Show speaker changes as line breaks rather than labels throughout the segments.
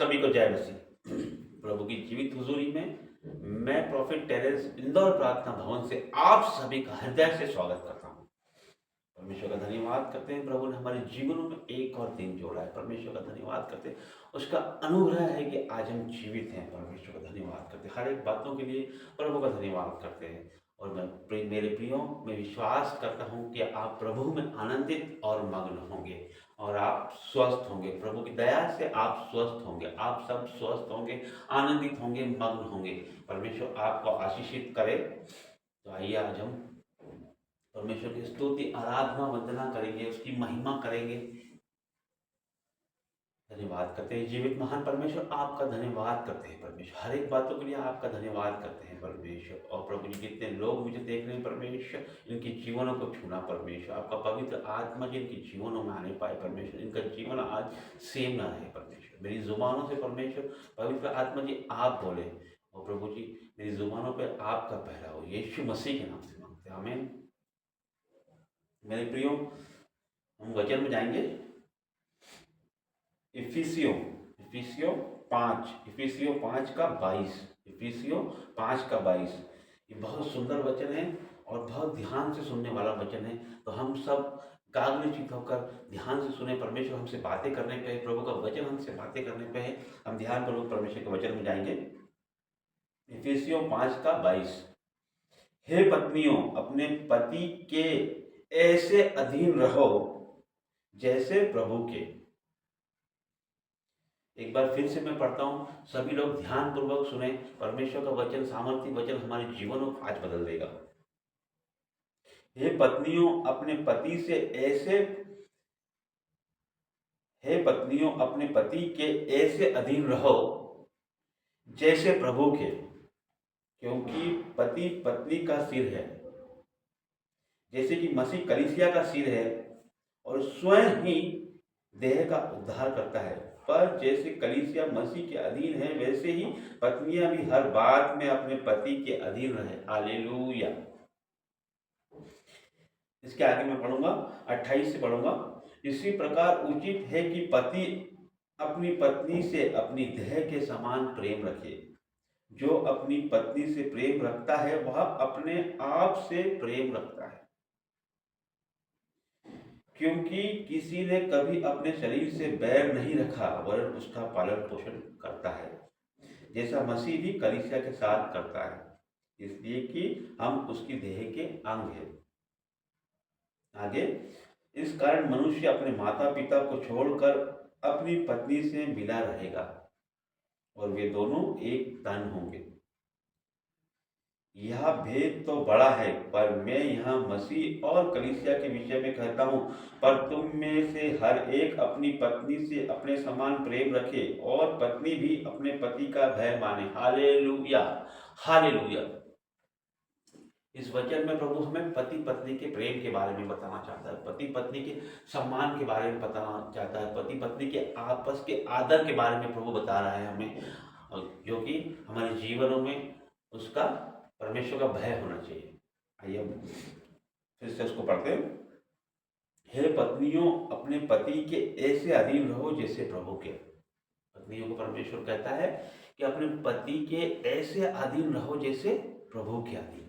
सभी को जय मसीह। प्रभु की जीवित हुजूरी में मैं प्रोफेट टेरेंस इंदौर प्रार्थना भवन से आप सभी का हृदय से स्वागत करता हूँ। परमेश्वर का धन्यवाद करते हैं, प्रभु ने हमारे जीवनों में एक और दिन जोड़ा है। परमेश्वर का धन्यवाद करते हैं, उसका अनुग्रह है कि आज हम जीवित हैं। परमेश्वर का धन्यवाद करते हैं, हर एक बातों के लिए प्रभु का धन्यवाद करते हैं। और मेरे प्रियो, मैं विश्वास करता हूँ कि आप प्रभु में आनंदित और मग्न होंगे और आप स्वस्थ होंगे। प्रभु की दया से आप स्वस्थ होंगे, आप सब स्वस्थ होंगे, आनंदित होंगे, मग्न होंगे। परमेश्वर आपको आशीषित करे। तो आइए आज हम परमेश्वर की स्तुति, आराधना, वंदना करेंगे, उसकी महिमा करेंगे। धन्यवाद करते हैं जीवित महान परमेश्वर, आपका धन्यवाद करते हैं परमेश्वर, हर एक बातों के लिए आपका धन्यवाद करते हैं परमेश्वर। और प्रभु जी, जितने लोग मुझे देख रहे हैं परमेश्वर, इनके जीवनों को छूना परमेश्वर, आपका पवित्र आत्मा जी इनके जीवनों में आने पाए परमेश्वर, इनका जीवन आज सेम ना रहे परमेश्वर। मेरी जुबानों से परमेश्वर पवित्र आत्मा जी आप बोले, और प्रभु जी मेरी जुबानों पर आपका पहरा हो, यीशु मसीह के नाम से मांगते हैं, आमीन। मेरे प्रियो, हम वचन में जाएंगे। इफिसियों 5 का 22। ये बहुत सुंदर वचन है और बहुत ध्यान से सुनने वाला वचन है। तो हम सब एकाग्रचित होकर ध्यान से सुने। परमेश्वर हमसे बातें करने पे है, प्रभु का वचन हमसे बातें करने पे है। हम ध्यान पूर्वक परमेश्वर के वचन में जाएंगे। इफिसियों 5 का 22। हे पत्नियों, अपने पति के ऐसे अधीन रहो जैसे प्रभु के। एक बार फिर से मैं पढ़ता हूँ, सभी लोग ध्यान पूर्वक सुने। परमेश्वर का वचन, सामर्थ्य वचन हमारे जीवनों को आज बदल देगा। हे पत्नियों, अपने पति के ऐसे अधीन रहो जैसे प्रभु के, क्योंकि पति पत्नी का सिर है, जैसे कि मसीह कलीसिया का सिर है और स्वयं ही देह का उद्धार करता है। पर जैसे कलीसिया मसीह के अधीन है, वैसे ही पत्नियां भी हर बात में अपने पति के अधीन रहे। हालेलुया। इसके आगे मैं पढ़ूंगा, 28 से पढ़ूंगा। इसी प्रकार उचित है कि पति अपनी पत्नी से अपनी देह के समान प्रेम रखे। जो अपनी पत्नी से प्रेम रखता है वह अपने आप से प्रेम रखता है, क्योंकि किसी ने कभी अपने शरीर से बैर नहीं रखा, वरन उसका पालन पोषण करता है, जैसा मसीह भी कलीसिया के साथ करता है, इसलिए कि हम उसकी देह के अंग हैं। आगे, इस कारण मनुष्य अपने माता पिता को छोड़कर अपनी पत्नी से मिला रहेगा और वे दोनों एक तन होंगे। यह भेद तो बड़ा है, पर मैं यहाँ मसीह और कलीसिया के विषय में कहता हूँ। पर तुम में से हर एक अपनी पत्नी से अपने समान प्रेम रखे और पत्नी भी अपने पति का भय माने। Hallelujah, hallelujah. इस वचन में प्रभु हमें पति पत्नी के प्रेम के बारे में बताना चाहता है, पति पत्नी के सम्मान के बारे में बताना चाहता है, पति पत्नी के आपस के आदर के बारे में प्रभु बता रहा है हमें, जो कि हमारे जीवनों में उसका परमेश्वर का भय होना चाहिए। आइए फिर से उसको पढ़ते हैं। हे पत्नियों, अपने पति के ऐसे अधीन रहो जैसे प्रभु के। पत्नियों को परमेश्वर कहता है कि अपने पति के ऐसे अधीन रहो जैसे प्रभु के अधीन।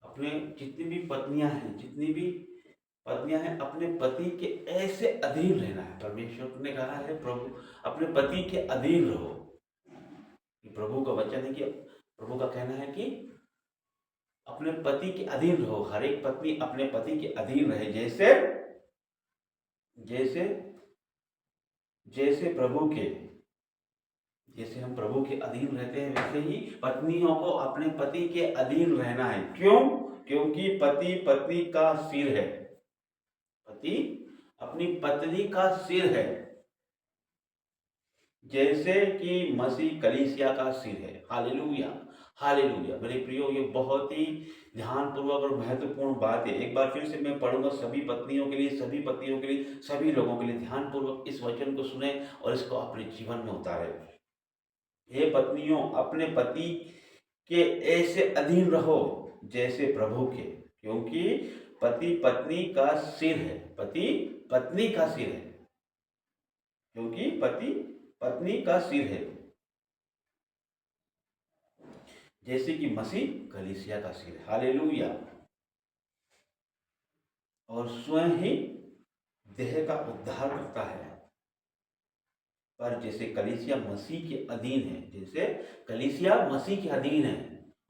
अपने जितनी भी पत्नियां हैं, अपने पति के ऐसे अधीन रहना है। परमेश्वर ने कहा है प्रभु अपने पति के अधीन रहो। प्रभु का वचन है कि प्रभु का कहना है कि अपने पति के अधीन रहो। हर एक पत्नी अपने पति के अधीन रहे, जैसे जैसे जैसे प्रभु के, जैसे हम प्रभु के अधीन रहते हैं, वैसे ही पत्नियों को अपने पति के अधीन रहना है। क्यों? क्योंकि पति पत्नी का सिर है। पति अपनी पत्नी का सिर है, जैसे कि मसीह कलीसिया का सिर है। Hallelujah, hallelujah. मेरे प्रियो, ये बहुत ही ध्यानपूर्वक और महत्वपूर्ण बात है। एक बार फिर से मैं पढ़ूंगा सभी पत्नियों के लिए, सभी पतियों के लिए, सभी लोगों के लिए। ध्यानपूर्वक इस वचन को सुने और इसको अपने जीवन में उतारे। हे पत्नियों, अपने पति के ऐसे अधीन रहो जैसे प्रभु के, क्योंकि पति पत्नी का सिर है। पति पत्नी का सिर है, क्योंकि पति पत्नी का सिर है, जैसे कि मसीह कलीसिया का सिर है। हालेलुया। और स्वयं ही देह का उद्धार करता है। पर जैसे कलीसिया मसीह के अधीन है, जैसे कलीसिया मसीह के अधीन है,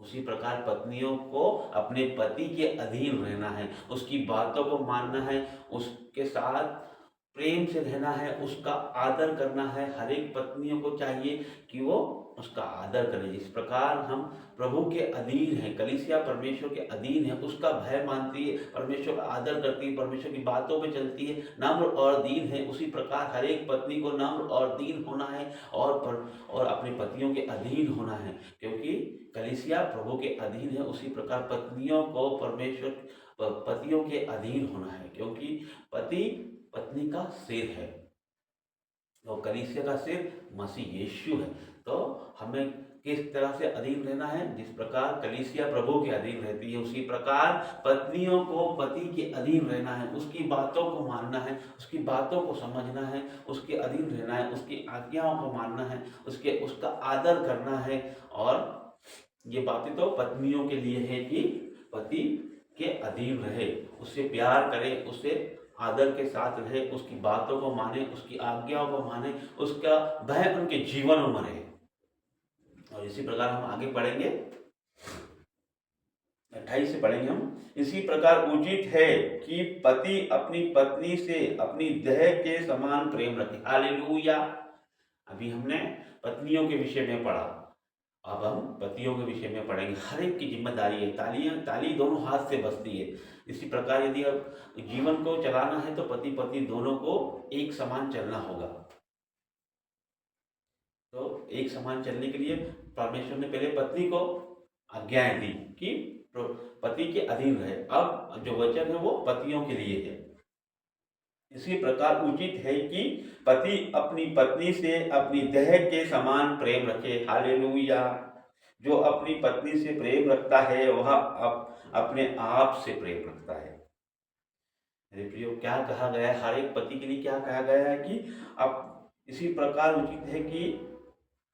उसी प्रकार पत्नियों को अपने पति के अधीन रहना है, उसकी बातों को मानना है, उसके साथ प्रेम से रहना है, उसका आदर करना है। हर एक पत्नियों को चाहिए कि वो उसका आदर करें। जिस प्रकार हम प्रभु के अधीन हैं, कलीसिया परमेश्वर के अधीन है, उसका भय मानती है, परमेश्वर का आदर करती है, परमेश्वर की बातों पे चलती है, नम्र और दीन है, उसी प्रकार हर एक पत्नी को नम्र और दीन होना है और अपने पतियों के अधीन होना है। क्योंकि कलीसिया प्रभु के अधीन है, उसी प्रकार पत्नियों को परमेश्वर पतियों के अधीन होना है, क्योंकि पति पत्नी का सिर है और कलीसिया का सिर मसीह यीशु है। तो हमें किस तरह से अधीन रहना है? जिस प्रकार कलीसिया प्रभु के अधीन रहती है, उसी प्रकार पत्नियों को पति के अधीन रहना है, उसकी बातों को मानना है, उसकी बातों को समझना है, उसके अधीन रहना है, उसकी आज्ञाओं को मानना है, उसका आदर करना है। और ये बातें तो पत्नियों के लिए है कि पति के अधीन रहे, उससे प्यार करे, उससे आदर के साथ रहे, उसकी बातों को माने, उसकी आज्ञाओं को माने, उसका भय उनके जीवन में रहे। और इसी प्रकार हम आगे पढ़ेंगे, 28 से पढ़ेंगे हम। इसी प्रकार उचित है कि पति अपनी पत्नी से अपनी देह के समान प्रेम रखे। हालेलुया। अभी हमने पत्नियों के विषय में पढ़ा, अब हम पतियों के विषय में पढ़ेंगे। हर एक की जिम्मेदारी है, ताली दोनों हाथ से बजती है। इसी प्रकार यदि अब जीवन को चलाना है तो पति पत्नी दोनों को एक समान चलना होगा। तो एक समान चलने के लिए परमेश्वर ने पहले पत्नी को आज्ञाएं दी कि पति के अधीन रहे। अब जो वचन है वो पतियों के लिए है। इसी प्रकार उचित है कि पति अपनी पत्नी से अपनी देह के समान प्रेम रखे। हालेलुया। जो अपनी पत्नी से प्रेम रखता है वह अपने आप से प्रेम रखता है। मेरे प्रियो, क्या कहा गया है? हर एक पति के लिए क्या कहा गया है कि अब इसी प्रकार उचित है कि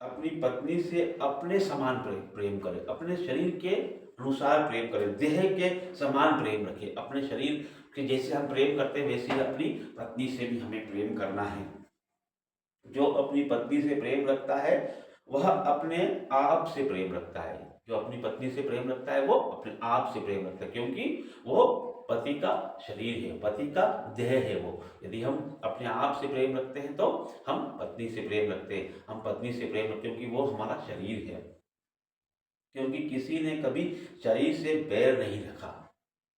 अपनी पत्नी से अपने समान प्रेम करे, अपने शरीर के अनुसार प्रेम करे, देह के समान प्रेम रखे। अपने शरीर के जैसे हम प्रेम करते हैं वैसे ही अपनी पत्नी से भी हमें प्रेम करना है। जो अपनी पत्नी से प्रेम रखता है वह अपने आप से प्रेम रखता है। जो अपनी पत्नी से प्रेम रखता है वो अपने आप से प्रेम रखता है, क्योंकि वो पति का शरीर है, पति का देह है वो। यदि हम अपने आप से प्रेम रखते हैं तो हम पत्नी से प्रेम रखते हैं, हम पत्नी से प्रेम रखते हैं, क्योंकि वो हमारा शरीर है। क्योंकि किसी ने कभी शरीर से बैर नहीं रखा,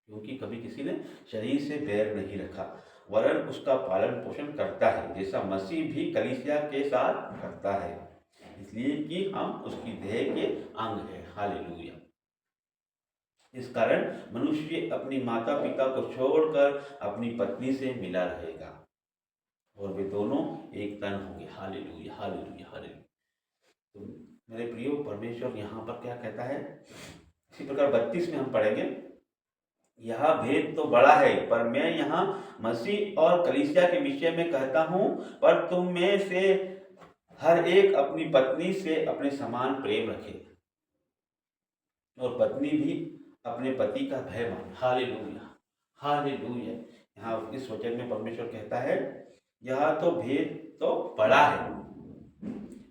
क्योंकि कभी किसी ने शरीर से बैर नहीं रखा, वरन उसका पालन पोषण करता है, जैसा मसीह भी कलीसिया के साथ करता है, इसलिए कि हम उसकी देह के अंग हैं। हालेलुया। इस कारण मनुष्य अपनी माता पिता को छोड़कर अपनी पत्नी से मिला रहेगा और वे दोनों एक तन होंगे। Hallelujah, hallelujah, hallelujah. तो मेरे प्रियो, परमेश्वर यहाँ पर क्या कहता है? इसी प्रकार 32 में हम पढ़ेंगे, यह भेद तो बड़ा है, पर मैं यहाँ मसीह और कलीसिया के विषय में कहता हूँ, पर तुम में से हर एक अपनी पत्नी से अपने समान प्रेम रखे और पत्नी भी अपने पति का भय माने। Hallelujah, hallelujah. यहाँ इस वचन में परमेश्वर कहता है, यह तो भेद तो बड़ा है,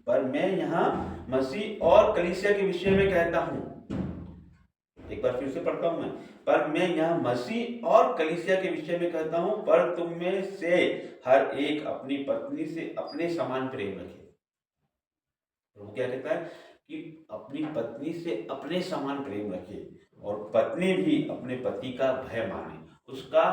पर मैं यहाँ मसीह और कलीसिया के विषय में कहता हूँ। एक बार फिर से पढ़ता हूँ मैं, पर मैं यहाँ मसीह और कलीसिया के विषय में कहता हूँ, पर तुम में से हर एक अपनी पत्नी से अपने समान प्रेम रखे। वो क्या कहता है कि अपनी पत्नी से अपने समान प्रेम रखे और पत्नी भी अपने पति का भय माने। उसका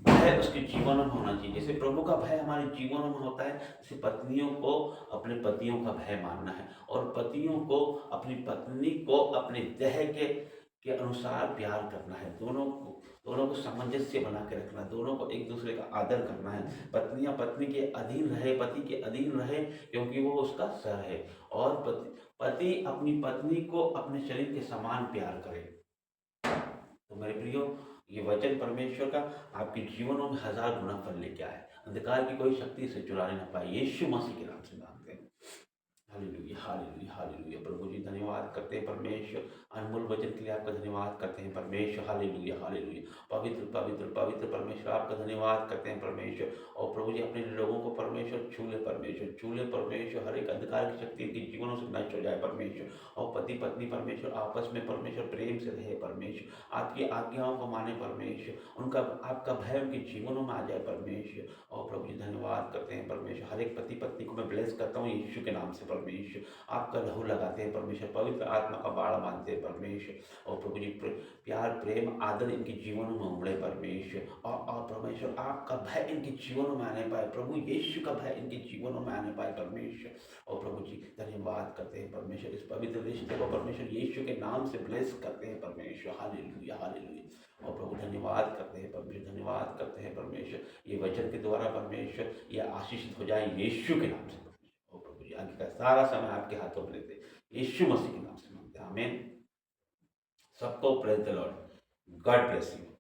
भय उसके जीवन में होना चाहिए। जैसे प्रभु का भय हमारे जीवन में होता है, जैसे पत्नियों को अपने पतियों का भय मानना है और पतियों को अपनी पत्नी को अपने देह के अनुसार प्यार करना है। दोनों को सामंजस्य बना के रखना, दोनों को एक दूसरे का आदर करना है। पत्नियां पत्नी के अधीन रहे, पति के अधीन रहे, क्योंकि वो उसका सर है। और पति अपनी पत्नी को अपने शरीर के समान प्यार करे। तो मेरे प्रियो, ये वचन परमेश्वर का आपके जीवनों में 1000 गुना फल लेके आए। अंधकार की कोई शक्ति से चुराने न पाए। यीशु मसीह के नाम से मांगते हैं, हालेलुया, हालेलुया, हालेलुया। प्रभु जी धन्यवाद करते हैं परमेश्वर, अनमोल वचन के लिए आपका धन्यवाद करते हैं परमेश्वर। Hallelujah, hallelujah. पवित्र पवित्र पवित्र परमेश्वर आपका धन्यवाद करते हैं परमेश्वर। और प्रभु जी अपने लोगों को परमेश्वर छू ले परमेश्वर, छू ले परमेश्वर। हर एक अंधकार की शक्ति इनके जीवनों से नष्ट हो जाए परमेश्वर। और पति पत्नी परमेश्वर आपस में परमेश्वर प्रेम से रहे परमेश्वर, आपकी आज्ञाओं को माने परमेश्वर, उनका आपका भय उनके जीवनों में आ जाए परमेश्वर। और प्रभु जी धन्यवाद करते हैं परमेश्वर। हर एक पति पत्नी को मैं ब्लेस करता हूँ यीशु के नाम से परमेश्वर। आपका लहू लगाते हैं परमेश्वर, पवित्र आत्मा का बाड़ बांधते हैं परमेश्वर। और प्रभु जी प्यार प्रेम आदर इनके जीवनों में उमड़े परमेश्वर। और परमेश्वर आपका भय इनके जीवनों में आने पाए, प्रभु यीशु का भय इनके जीवनों में आने पाए परमेश्वर। और प्रभु जी धन्यवाद करते हैं परमेश्वर, इस पवित्र रिश्ते को परमेश्वर यीशु के नाम से ब्लेस करते हैं परमेश्वर। Hallelujah, hallelujah. और प्रभु धन्यवाद करते हैं परमेश्वर, धन्यवाद करते हैं परमेश्वर। ये वचन के द्वारा परमेश्वर ये आशीषित हो जाए यीशु के नाम से परमेश्वर। और प्रभु जी आगे का सारा समय आपके हाथों में लेते यीशु मसीह के नाम से मांगते हैं, आमीन। सबको praise the Lord, God bless you.